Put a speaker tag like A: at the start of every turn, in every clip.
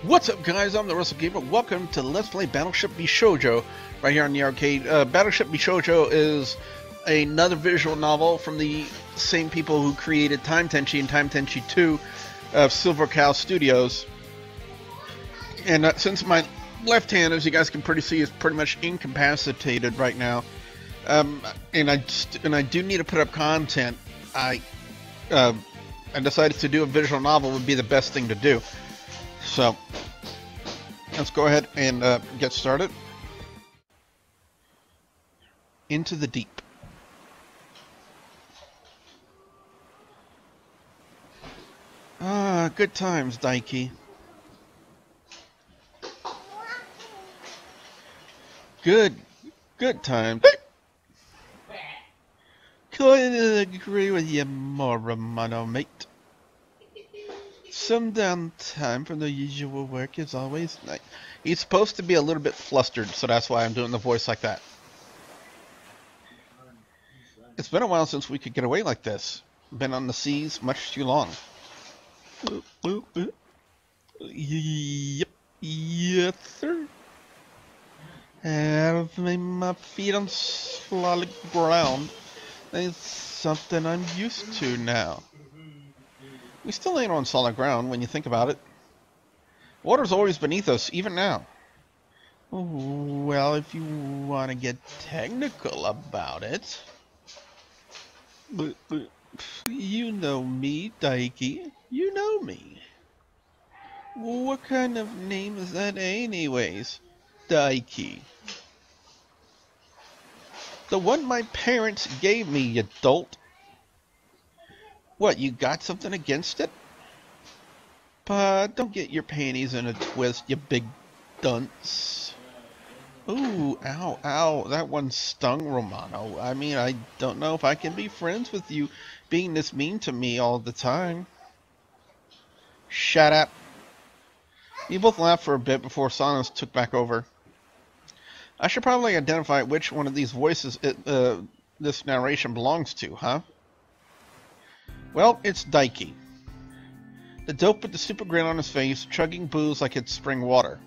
A: What's up, guys? I'm the Wrestlegamer. Welcome to Let's Play Battleship Bishojo right here on the arcade. Battleship Bishojo is another visual novel from the same people who created Time Tenchi and Time Tenchi 2 of Silver Cow Studios. And since my left hand, as you guys can pretty see, is pretty much incapacitated right now, and I do need to put up content, I decided to do a visual novel would be the best thing to do. So, let's go ahead and get started. Into the deep. Ah, good times, Daiki. Good times. Couldn't agree with you more, Romano, mate. Some downtime from the usual work is always nice. He's supposed to be a little bit flustered, so that's why I'm doing the voice like that. It's been a while since we could get away like this. Been on the seas much too long. Yep, yes, sir. Have my feet on solid ground. It's something I'm used to now. We still ain't on solid ground when you think about it. Water's always beneath us, even now. Well, if you want to get technical about it. You know me, Daiki. You know me. What kind of name is that anyways, Daiki? The one my parents gave me, you dolt. What, you got something against it? But don't get your panties in a twist, you big dunce. Ooh, ow, ow, that one stung, Romano. I mean, I don't know if I can be friends with you being this mean to me all the time. Shut up. We both laughed for a bit before silence took back over. I should probably identify which one of these voices this narration belongs to, huh? Well, it's Daiki. The dope with the super grin on his face, chugging booze like it's spring water.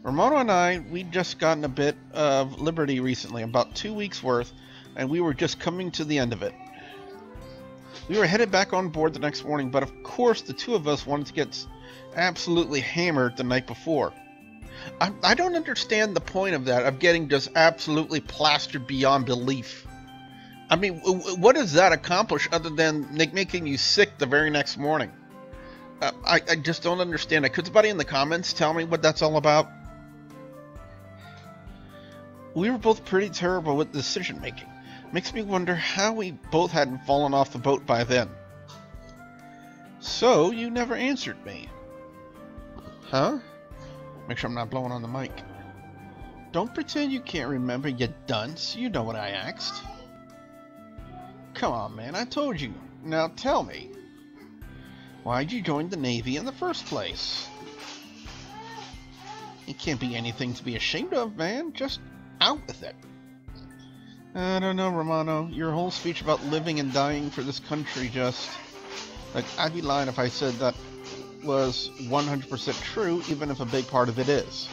A: Romano and I, we'd just gotten a bit of liberty recently, about 2 weeks worth, and we were just coming to the end of it. We were headed back on board the next morning, but of course the two of us wanted to get absolutely hammered the night before. I don't understand the point of that, of getting just absolutely plastered beyond belief. I mean, what does that accomplish other than making you sick the very next morning? I just don't understand it. Could somebody in the comments tell me what that's all about? We were both pretty terrible with decision making. Makes me wonder how we both hadn't fallen off the boat by then. So, you never answered me. Huh? Make sure I'm not blowing on the mic. Don't pretend you can't remember, you dunce. You know what I asked. Come on, man, I told you. Now tell me. Why'd you join the Navy in the first place? It can't be anything to be ashamed of, man. Just out with it. I don't know, Romano. Your whole speech about living and dying for this country just... Like, I'd be lying if I said that was 100% true, even if a big part of it is.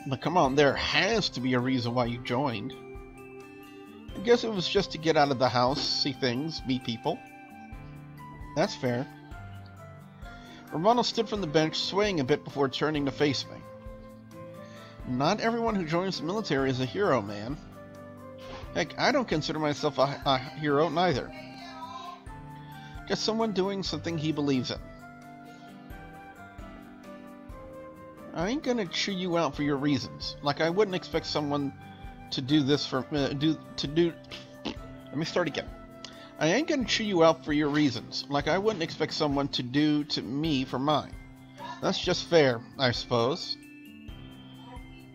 A: But come on, there has to be a reason why you joined. I guess it was just to get out of the house, see things, meet people. That's fair. Romano stood from the bench, swaying a bit before turning to face me. Not everyone who joins the military is a hero, man. Heck, I don't consider myself a hero, neither. Just someone doing something he believes in. I ain't gonna chew you out for your reasons. Like, I wouldn't expect someone to do this for let me start again. I ain't gonna chew you out for your reasons, like I wouldn't expect someone to do to me for mine. That's just fair, I suppose.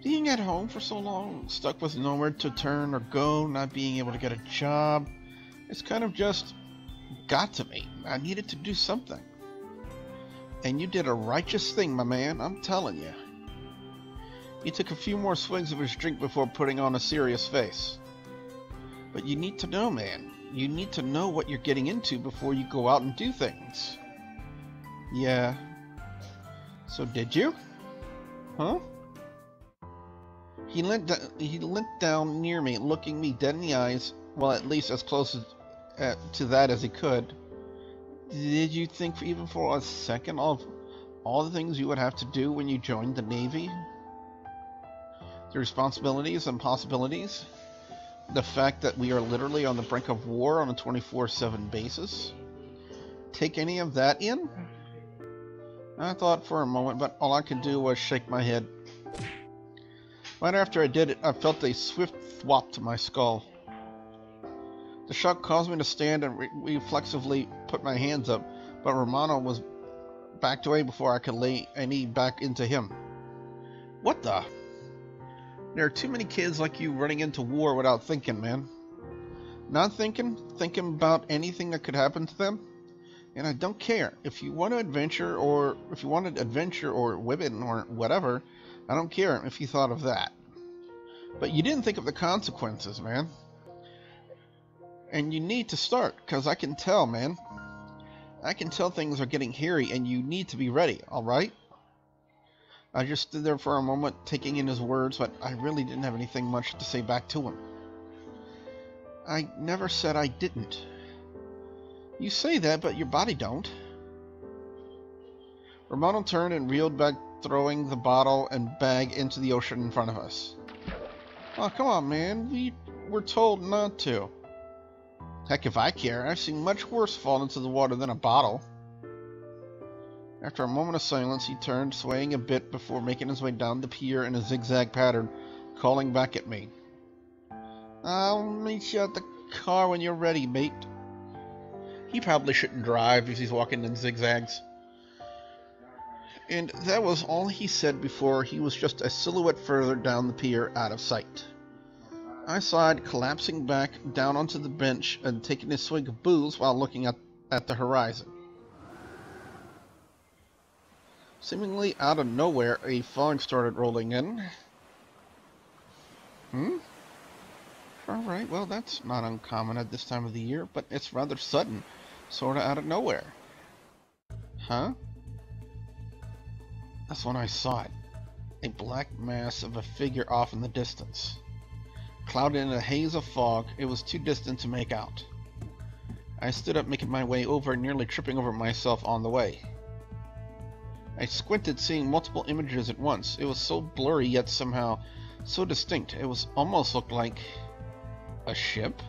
A: Being at home for so long, stuck with nowhere to turn or go, not being able to get a job, it's kind of just got to me. I needed to do something. And you did a righteous thing, my man, I'm telling you. He took a few more swigs of his drink before putting on a serious face. But you need to know, man. You need to know what you're getting into before you go out and do things. Yeah. So did you? Huh? He leant down near me, looking me dead in the eyes, well, at least as close to that as he could. Did you think even for a second of all the things you would have to do when you joined the Navy? The responsibilities and possibilities? The fact that we are literally on the brink of war on a 24/7 basis? Take any of that in? I thought for a moment, but all I could do was shake my head. Right after I did it, I felt a swift thwop to my skull. The shock caused me to stand and reflexively put my hands up, but Romano was backed away before I could lay any back into him. What the? There are too many kids like you running into war without thinking, man. Not thinking about anything that could happen to them. And I don't care if you want to adventure, or if you wanted adventure or women or whatever. I don't care if you thought of that. But you didn't think of the consequences, man. And you need to start, because I can tell, man. I can tell things are getting hairy, and you need to be ready, alright? I just stood there for a moment, taking in his words, but I really didn't have anything much to say back to him. I never said I didn't. You say that, but your body don't. Romano turned and reeled back, throwing the bottle and bag into the ocean in front of us. Oh, come on, man. We were told not to. Heck, if I care, I've seen much worse fall into the water than a bottle. After a moment of silence, he turned, swaying a bit before making his way down the pier in a zigzag pattern, calling back at me. I'll meet you at the car when you're ready, mate. He probably shouldn't drive if he's walking in zigzags. And that was all he said before he was just a silhouette further down the pier, out of sight. I sighed, collapsing back down onto the bench and taking a swig of booze while looking at the horizon. Seemingly out of nowhere, a fog started rolling in. Alright, well, that's not uncommon at this time of the year, but it's rather sudden, sorta out of nowhere. Huh? That's when I saw it. A black mass of a figure off in the distance. Clouded in a haze of fog, it was too distant to make out. I stood up, making my way over, nearly tripping over myself on the way. I squinted, seeing multiple images at once. It was so blurry, yet somehow so distinct. It was almost looked like a ship?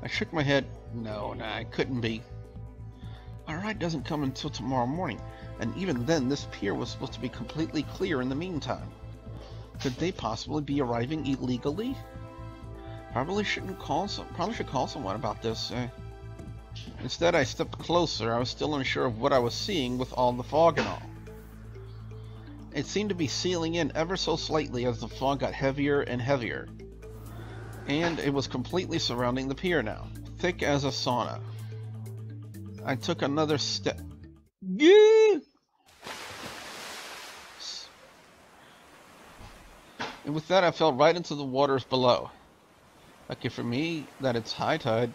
A: I shook my head. No, it couldn't be. Our ride doesn't come until tomorrow morning, and even then this pier was supposed to be completely clear in the meantime. Could they possibly be arriving illegally? Probably should call someone about this. Instead, I stepped closer. I was still unsure of what I was seeing with all the fog and all. It seemed to be sealing in ever so slightly as the fog got heavier and heavier. And it was completely surrounding the pier now, thick as a sauna. I took another step. And with that, I fell right into the waters below. Lucky for me that it's high tide.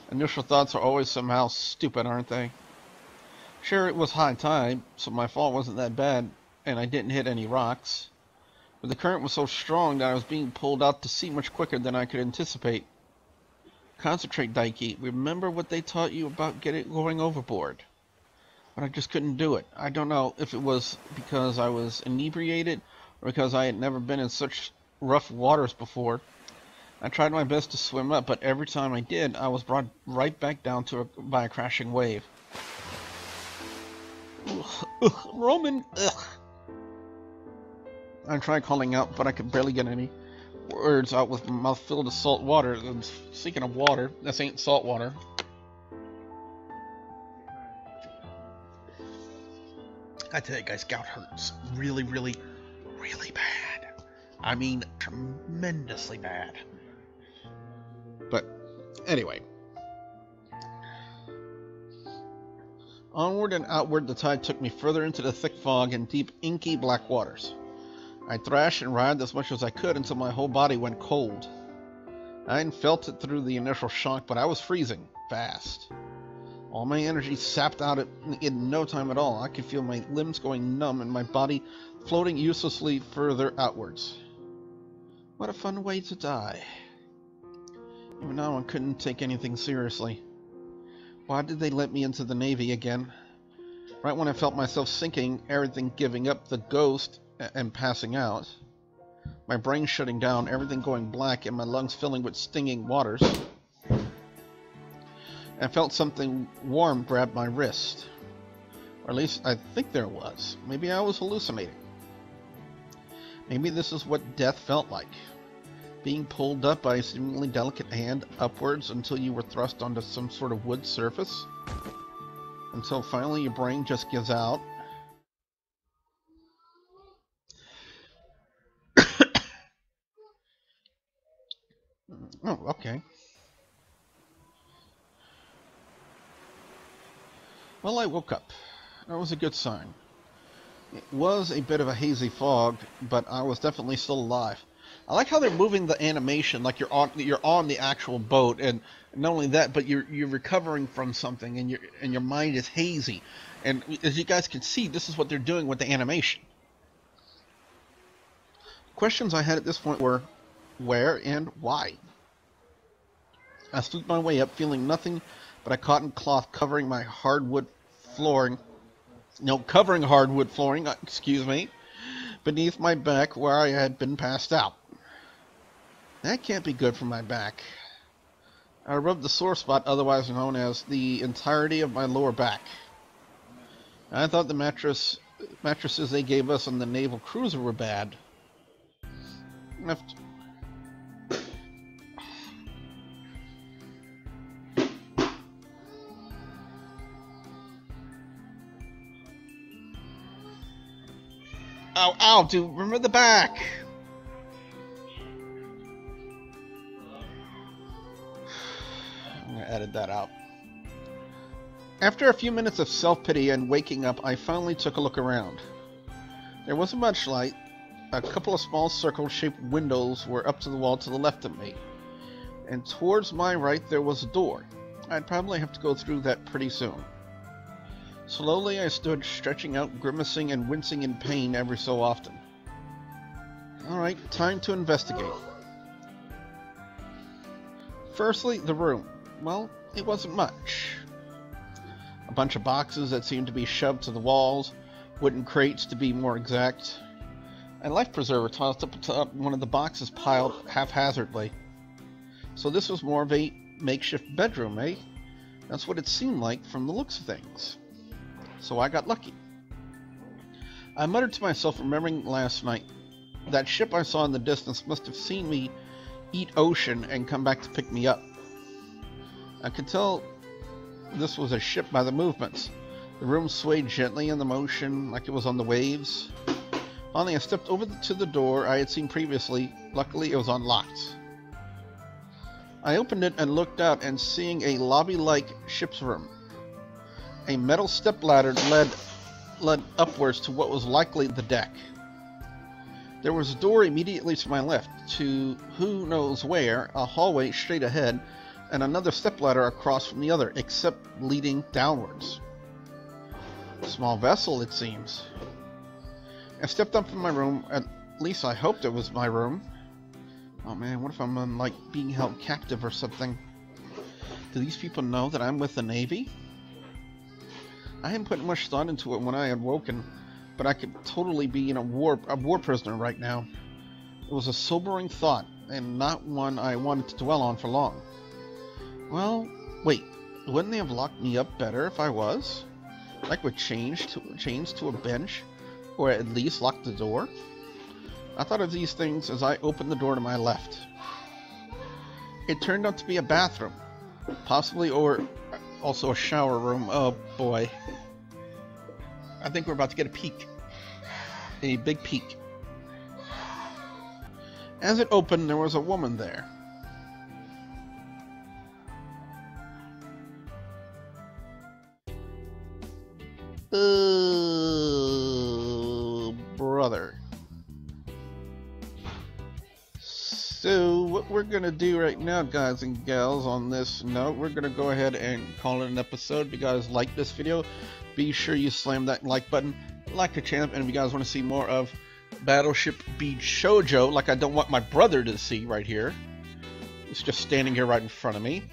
A: Initial thoughts are always somehow stupid, aren't they? Sure, it was high tide, so my fall wasn't that bad, and I didn't hit any rocks. But the current was so strong that I was being pulled out to sea much quicker than I could anticipate. Concentrate, Daiki. Remember what they taught you about going overboard. But I just couldn't do it. I don't know if it was because I was inebriated or because I had never been in such rough waters before. I tried my best to swim up, but every time I did, I was brought right back down by a crashing wave. Roman, ugh. I tried calling out, but I could barely get any words out with my mouth filled with salt water. And speaking of water, this ain't salt water. I tell you guys, gout hurts really, really, really bad. I mean, tremendously bad. But anyway, onward and outward, the tide took me further into the thick fog and deep, inky black waters. I thrashed and writhed as much as I could until my whole body went cold. I hadn't felt it through the initial shock, but I was freezing fast. All my energy sapped out in no time at all. I could feel my limbs going numb and my body floating uselessly further outwards. What a fun way to die. Even now I couldn't take anything seriously. Why did they let me into the Navy again? Right when I felt myself sinking, everything giving up the ghost and passing out. My brain shutting down, everything going black, and my lungs filling with stinging waters. I felt something warm grab my wrist. Or at least I think there was. Maybe I was hallucinating. Maybe this is what death felt like. Being pulled up by a seemingly delicate hand upwards until you were thrust onto some sort of wood surface. Until finally your brain just gives out. Oh, okay. Well, I woke up. That was a good sign. It was a bit of a hazy fog, but I was definitely still alive. I like how they're moving the animation like you're on the actual boat, and not only that, but you're recovering from something, and your mind is hazy. And as you guys can see, this is what they're doing with the animation. Questions I had at this point were, where and why? I stood my way up, feeling nothing but a cotton cloth covering my hardwood flooring. No, covering hardwood flooring, excuse me, beneath my back where I had been passed out. That can't be good for my back. I rubbed the sore spot, otherwise known as the entirety of my lower back. I thought the mattresses they gave us on the naval cruiser were bad. Ow, ow, dude, remember the back! I'm gonna edit that out. After a few minutes of self-pity and waking up, I finally took a look around. There wasn't much light. A couple of small circle-shaped windows were up to the wall to the left of me. And towards my right there was a door. I'd probably have to go through that pretty soon. Slowly I stood, stretching out, grimacing, and wincing in pain every so often. Alright, time to investigate. Firstly, the room. Well, it wasn't much. A bunch of boxes that seemed to be shoved to the walls, wooden crates to be more exact. A life preserver tossed up atop one of the boxes piled haphazardly. So this was more of a makeshift bedroom, eh? That's what it seemed like from the looks of things. So I got lucky. I muttered to myself, remembering last night. That ship I saw in the distance must have seen me eat ocean and come back to pick me up. I could tell this was a ship by the movements. The room swayed gently in the motion like it was on the waves. Finally, I stepped over to the door I had seen previously. Luckily, it was unlocked. I opened it and looked out, and seeing a lobby-like ship's room. A metal stepladder led upwards to what was likely the deck. There was a door immediately to my left, to who knows where, a hallway straight ahead, and another stepladder across from the other, except leading downwards. A small vessel, it seems. I stepped up from my room, at least I hoped it was my room. Oh man, what if I'm like being held captive or something? Do these people know that I'm with the Navy? I hadn't put much thought into it when I had woken, but I could totally be in a war prisoner right now. It was a sobering thought, and not one I wanted to dwell on for long. Well, wait, wouldn't they have locked me up better if I was? Like with chains to a bench, or at least lock the door? I thought of these things as I opened the door to my left. It turned out to be a bathroom, possibly, or also a shower room. Oh boy. I think we're about to get a peek. A big peek. As it opened, there was a woman there. Brother. So what we're gonna going to do right now, guys and gals, on this note, we're going to go ahead and call it an episode. If you guys like this video, be sure you slam that like button, like the channel, and if you guys want to see more of Battleship Bishojo, like I don't want my brother to see right here. It's just standing here right in front of me.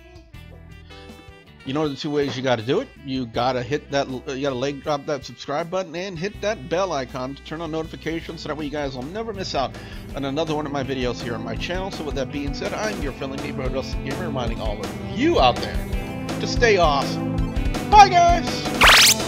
A: You know the two ways you got to do it. You got to hit that, you got to leg drop that subscribe button and hit that bell icon to turn on notifications so that way you guys will never miss out on another one of my videos here on my channel. So with that being said, I'm your friendly neighborhood WrestleGamer, reminding all of you out there to stay awesome. Bye guys!